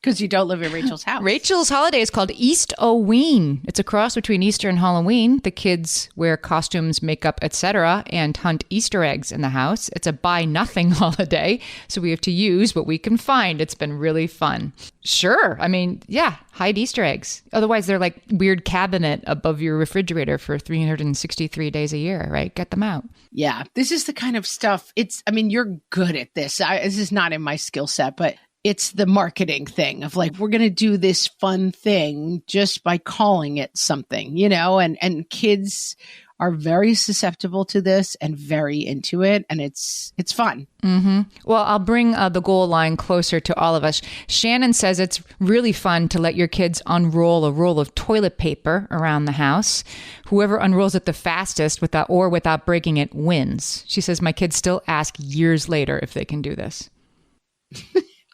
Because you don't live in Rachel's house. Rachel's holiday is called East-O-Ween. It's a cross between Easter and Halloween. The kids wear costumes, makeup, etc., and hunt Easter eggs in the house. It's a buy-nothing holiday, so we have to use what we can find. It's been really fun. Sure. I mean, yeah, hide Easter eggs. Otherwise, they're like weird cabinet above your refrigerator for 363 days a year, right? Get them out. Yeah, this is the kind of stuff. You're good at this. This is not in my skill set, but it's the marketing thing of like, we're going to do this fun thing just by calling it something, and kids are very susceptible to this and very into it. And it's fun. Mm-hmm. Well, I'll bring the goal line closer to all of us. Shannon says it's really fun to let your kids unroll a roll of toilet paper around the house. Whoever unrolls it the fastest without breaking it wins. She says my kids still ask years later if they can do this.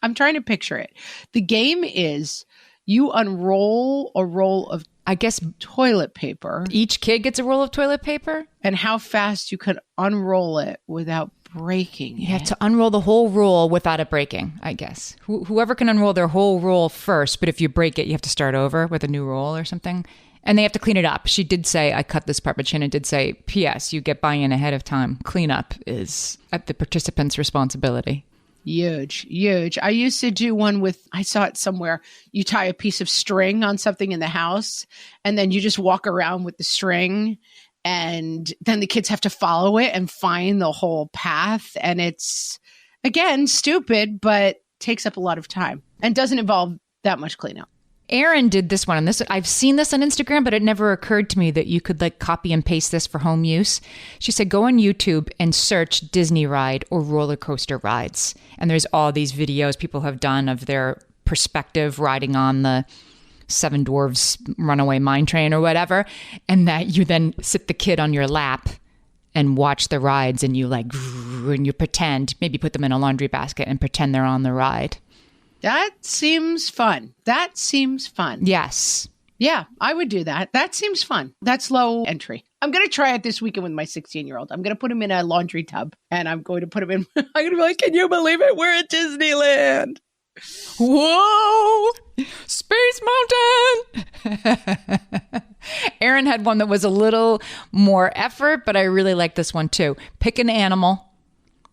I'm trying to picture it. The game is you unroll a roll of, I guess, toilet paper. Each kid gets a roll of toilet paper? And how fast you could unroll it without breaking it. You have to unroll the whole roll without it breaking, I guess. Whoever can unroll their whole roll first, but if you break it, you have to start over with a new roll or something. And they have to clean it up. She did say, I cut this part, but Shannon did say, P.S., you get buy-in ahead of time. Cleanup is at the participant's responsibility. Huge. I used to do one I saw it somewhere. You tie a piece of string on something in the house, and then you just walk around with the string, and then the kids have to follow it and find the whole path. And it's, again, stupid, but takes up a lot of time and doesn't involve that much cleanup. Erin did this one, and I've seen this on Instagram, but it never occurred to me that you could like copy and paste this for home use. She said, go on YouTube and search Disney ride or roller coaster rides. And there's all these videos people have done of their perspective riding on the Seven Dwarfs Runaway Mine Train or whatever. And that you then sit the kid on your lap and watch the rides, and you pretend, maybe put them in a laundry basket and pretend they're on the ride. That seems fun. Yes. Yeah, I would do that. That seems fun. That's low entry. I'm going to try it this weekend with my 16-year-old. I'm going to put him in a laundry tub, and I'm going to put him in. I'm going to be like, can you believe it? We're at Disneyland. Whoa! Space Mountain! Erin had one that was a little more effort, but I really like this one too. Pick an animal.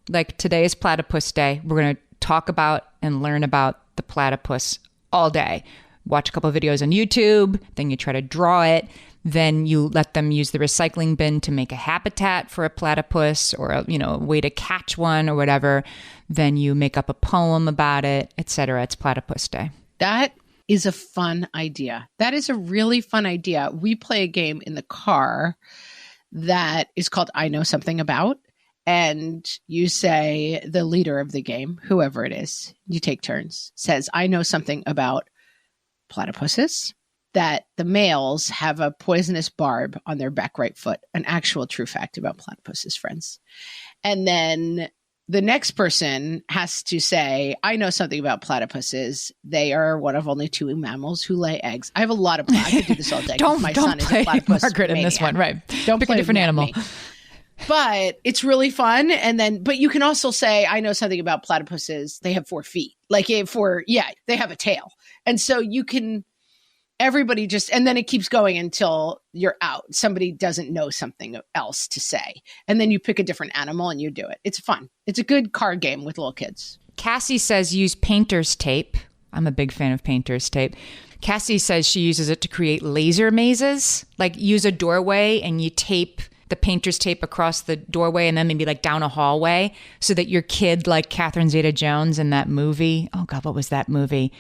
Like today is Platypus Day. We're going to talk about and learn about the platypus all day. Watch a couple of videos on YouTube, then you try to draw it, then you let them use the recycling bin to make a habitat for a platypus or a way to catch one or whatever. Then you make up a poem about it, etc. It's Platypus Day. That is a fun idea. That is a really fun idea. We play a game in the car that is called I Know Something About. And you say, the leader of the game, whoever it is, you take turns, says, I know something about platypuses, that the males have a poisonous barb on their back right foot, an actual true fact about platypuses, friends. And then the next person has to say, I know something about platypuses. They are one of only 2 mammals who lay eggs. I have a lot of I could do this all day. My son is a platypus Margaret in this one, right? Don't pick a different animal. But it's really fun. But you can also say, I know something about platypuses. They have 4 feet. They have a tail. And so you can, everybody just, and then it keeps going until you're out. Somebody doesn't know something else to say. And then you pick a different animal and you do it. It's fun. It's a good card game with little kids. Cassie says use painter's tape. I'm a big fan of painter's tape. Cassie says she uses it to create laser mazes, like use a doorway and you tape the painter's tape across the doorway and then maybe like down a hallway so that your kid, like Catherine Zeta-Jones in that movie. Oh God, what was that movie?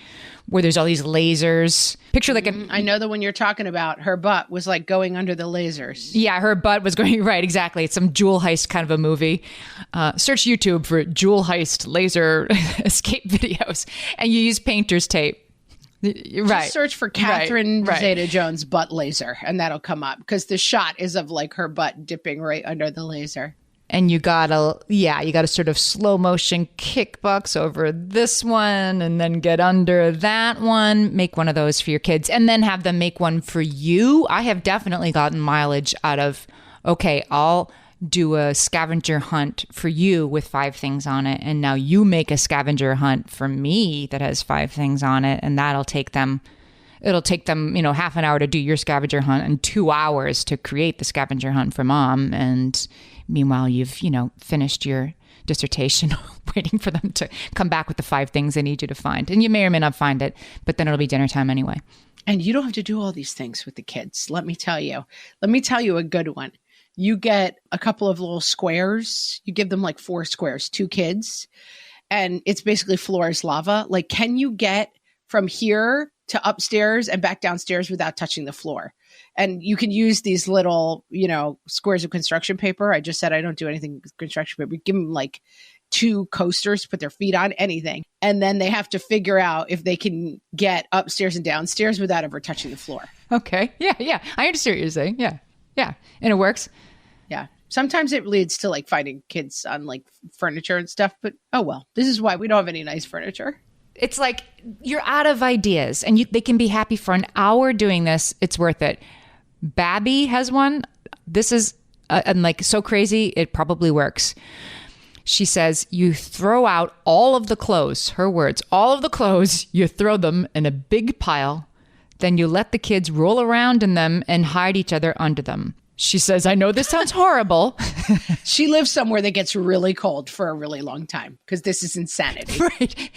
Where there's all these lasers. Picture like I know the one you're talking about. Her butt was like going under the lasers. Yeah, her butt was going, right, exactly. It's some jewel heist kind of a movie. Search YouTube for jewel heist laser escape videos and you use painter's tape. Right. Just search for Catherine Zeta-Jones butt laser and that'll come up because the shot is of like her butt dipping right under the laser. And you gotta sort of slow motion kickbox over this one and then get under that one. Make one of those for your kids and then have them make one for you. I have definitely gotten mileage out of, okay, I'll do a scavenger hunt for you with 5 things on it. And now you make a scavenger hunt for me that has 5 things on it. And it'll take them, half an hour to do your scavenger hunt and 2 hours to create the scavenger hunt for mom. And meanwhile, you've, finished your dissertation waiting for them to come back with the 5 things they need you to find. And you may or may not find it, but then it'll be dinner time anyway. And you don't have to do all these things with the kids. Let me tell you a good one. You get a couple of little squares. You give them like 4 squares, 2 kids. And it's basically floor is lava. Like, can you get from here to upstairs and back downstairs without touching the floor? And you can use these little, squares of construction paper. I just said I don't do anything with construction paper. Give them like 2 coasters to put their feet on, anything. And then they have to figure out if they can get upstairs and downstairs without ever touching the floor. Okay. Yeah. I understand what you're saying. Yeah. And it works. Yeah. Sometimes it leads to like fighting kids on like furniture and stuff, but oh well, this is why we don't have any nice furniture. It's like you're out of ideas and they can be happy for an hour doing this. It's worth it. Babby has one. This is and like so crazy, it probably works. She says you throw out all of the clothes, her words, all of the clothes, you throw them in a big pile. Then you let the kids roll around in them and hide each other under them. She says, I know this sounds horrible. She lives somewhere that gets really cold for a really long time because this is insanity. Right.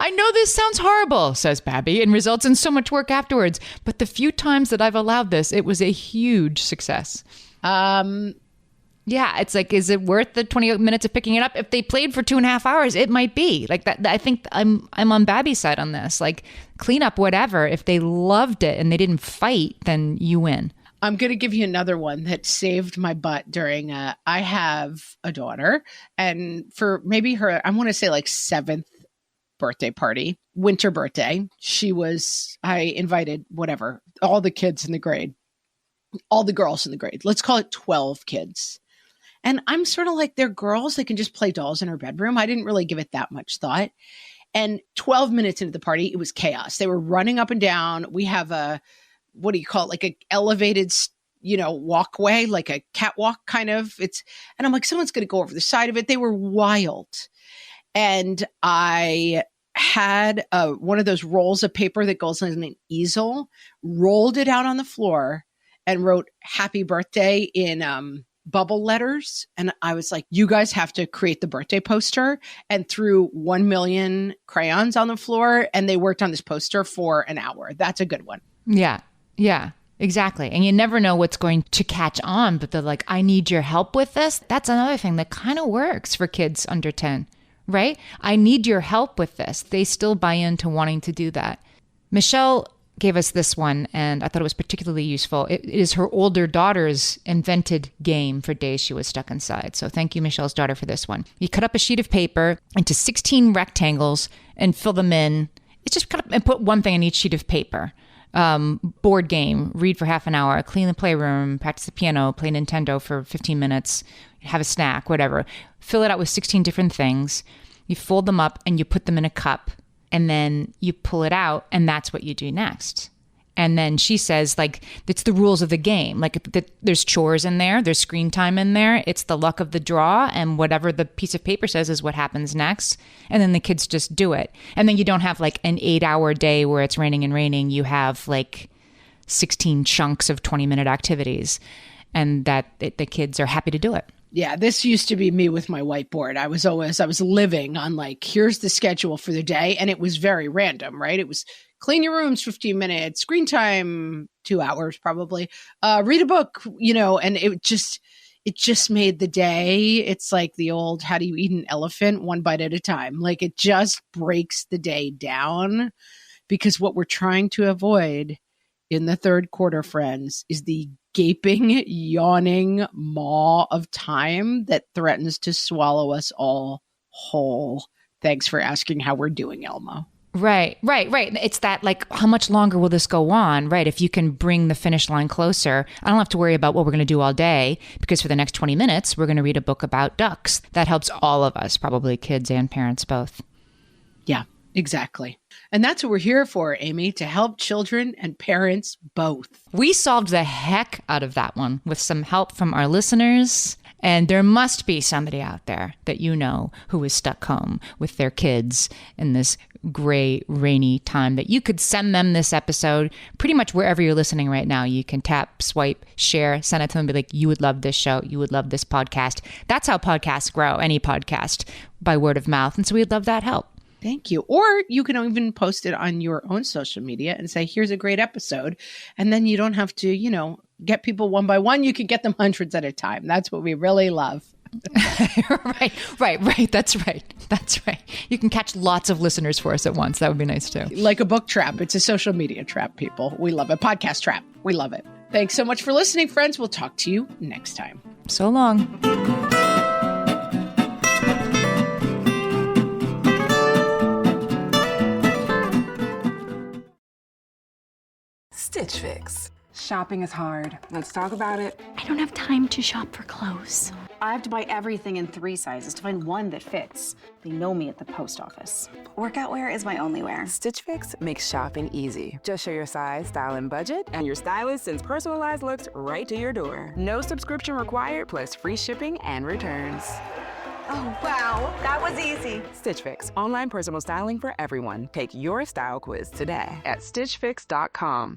I know this sounds horrible, says Babby, and results in so much work afterwards. But the few times that I've allowed this, it was a huge success. Yeah, it's like, is it worth the 20 minutes of picking it up? If they played for 2.5 hours, it might be. Like that. I think I'm on Babby's side on this. Like, clean up whatever. If they loved it and they didn't fight, then you win. I'm going to give you another one that saved my butt during I have a daughter, and for maybe her, I want to say like 7th birthday party, winter birthday. I invited whatever, all the kids in the grade, all the girls in the grade. Let's call it 12 kids. And I'm sort of like, they're girls. They can just play dolls in her bedroom. I didn't really give it that much thought. And 12 minutes into the party, it was chaos. They were running up and down. We have what do you call it? Like a elevated, walkway, like a catwalk kind of. And I'm like, someone's going to go over the side of it. They were wild. And I had one of those rolls of paper that goes on an easel, rolled it out on the floor and wrote happy birthday in bubble letters. And I was like, you guys have to create the birthday poster, and threw 1 million crayons on the floor. And they worked on this poster for an hour. That's a good one. Yeah, exactly. And you never know what's going to catch on, but they're like, I need your help with this. That's another thing that kind of works for kids under 10, right? I need your help with this. They still buy into wanting to do that. Michelle gave us this one, and I thought it was particularly useful. It is her older daughter's invented game for days she was stuck inside. So thank you, Michelle's daughter, for this one. You cut up a sheet of paper into 16 rectangles and fill them in. It's just cut up and put one thing on each sheet of paper. board game, read for half an hour, clean the playroom, practice the piano, play Nintendo for 15 minutes, have a snack, whatever. Fill it out with 16 different things. You fold them up and you put them in a cup, and then you pull it out, and that's what you do next. And then she says, like, it's the rules of the game. Like, there's chores in there, there's screen time in there, it's the luck of the draw, and whatever the piece of paper says is what happens next. And then the kids just do it. And then you don't have like an 8-hour day where it's raining and raining. You have like 16 chunks of 20-minute activities, and the kids are happy to do it. Yeah, this used to be me with my whiteboard. I was living on like, here's the schedule for the day. And it was very random, right? It was clean your rooms, 15 minutes, screen time, 2 hours, probably, read a book, and it just made the day. It's like the old, how do you eat an elephant? One bite at a time. Like, it just breaks the day down, because what we're trying to avoid in the third quarter, friends, is the gaping, yawning maw of time that threatens to swallow us all whole. Thanks for asking how we're doing, Elmo. Right. It's that, like, how much longer will this go on, right? If you can bring the finish line closer, I don't have to worry about what we're going to do all day, because for the next 20 minutes, we're going to read a book about ducks. That helps all of us, probably kids and parents both. Yeah, exactly. And that's what we're here for, Amy, to help children and parents both. We solved the heck out of that one with some help from our listeners. And there must be somebody out there that you know who is stuck home with their kids in this gray, rainy time, that you could send them this episode pretty much wherever you're listening right now. You can tap, swipe, share, send it to them and be like, you would love this show. You would love this podcast. That's how podcasts grow, any podcast, by word of mouth. And so we'd love that help. Thank you. Or you can even post it on your own social media and say, here's a great episode. And then you don't have to, get people one by one. You can get them hundreds at a time. That's what we really love. Right. That's right. You can catch lots of listeners for us at once. That would be nice too. Like a book trap. It's a social media trap, people. We love it. Podcast trap. We love it. Thanks so much for listening, friends. We'll talk to you next time. So long. Stitch Fix. Shopping is hard. Let's talk about it. I don't have time to shop for clothes. I have to buy everything in 3 sizes to find one that fits. They know me at the post office. Workout wear is my only wear. Stitch Fix makes shopping easy. Just show your size, style, and budget, and your stylist sends personalized looks right to your door. No subscription required, plus free shipping and returns. Oh, wow. That was easy. Stitch Fix. Online personal styling for everyone. Take your style quiz today at stitchfix.com.